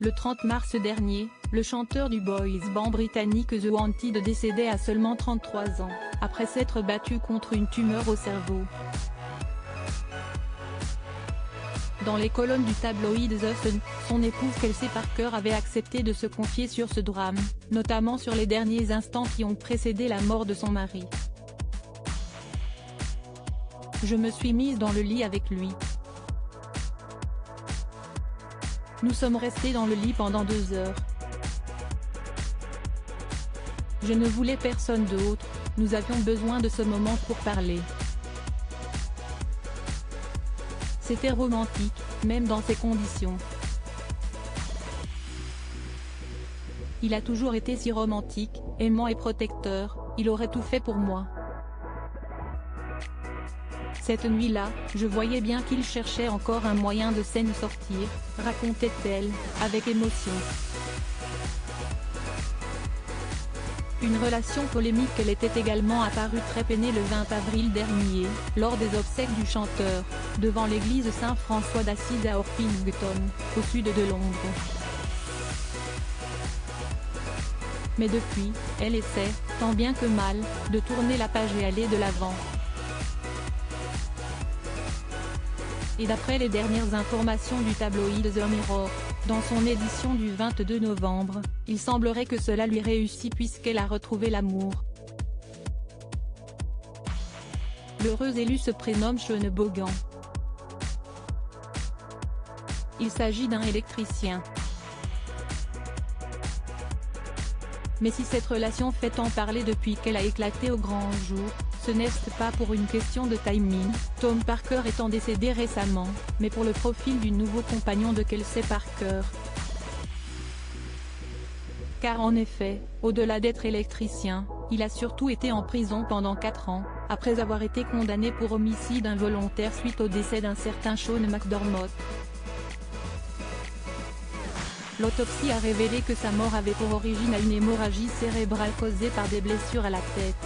Le 30 mars dernier, le chanteur du boys band britannique The Wanted décédait à seulement 33 ans, après s'être battu contre une tumeur au cerveau. Dans les colonnes du tabloïd The Sun, son épouse Kelsey Parker avait accepté de se confier sur ce drame, notamment sur les derniers instants qui ont précédé la mort de son mari. « Je me suis mise dans le lit avec lui. Nous sommes restés dans le lit pendant 2 heures. Je ne voulais personne d'autre, nous avions besoin de ce moment pour parler. C'était romantique, même dans ces conditions. Il a toujours été si romantique, aimant et protecteur, il aurait tout fait pour moi. Cette nuit-là, je voyais bien qu'il cherchait encore un moyen de s'en sortir, racontait-elle, avec émotion. Une relation polémique. Elle était également apparue très peinée le 20 avril dernier, lors des obsèques du chanteur, devant l'église Saint-François d'Assise à Orpington, au sud de Londres. Mais depuis, elle essaie, tant bien que mal, de tourner la page et aller de l'avant. Et d'après les dernières informations du tabloïd The Mirror, dans son édition du 22 novembre, il semblerait que cela lui réussit puisqu'elle a retrouvé l'amour. L'heureux élu se prénomme Sean Bogan. Il s'agit d'un électricien. Mais si cette relation fait tant parler depuis qu'elle a éclaté au grand jour, ce n'est pas pour une question de timing, Tom Parker étant décédé récemment, mais pour le profil du nouveau compagnon de Kelsey Parker. Car en effet, au-delà d'être électricien, il a surtout été en prison pendant 4 ans, après avoir été condamné pour homicide involontaire suite au décès d'un certain Sean McDermott. L'autopsie a révélé que sa mort avait pour origine une hémorragie cérébrale causée par des blessures à la tête.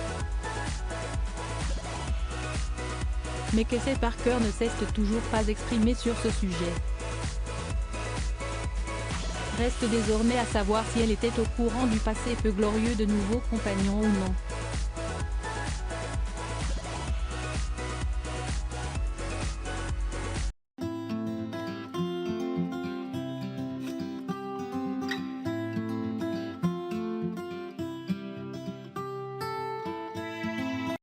Mais Kelsey Parker ne s'est toujours pas exprimé sur ce sujet. Reste désormais à savoir si elle était au courant du passé peu glorieux de nouveaux compagnons ou non.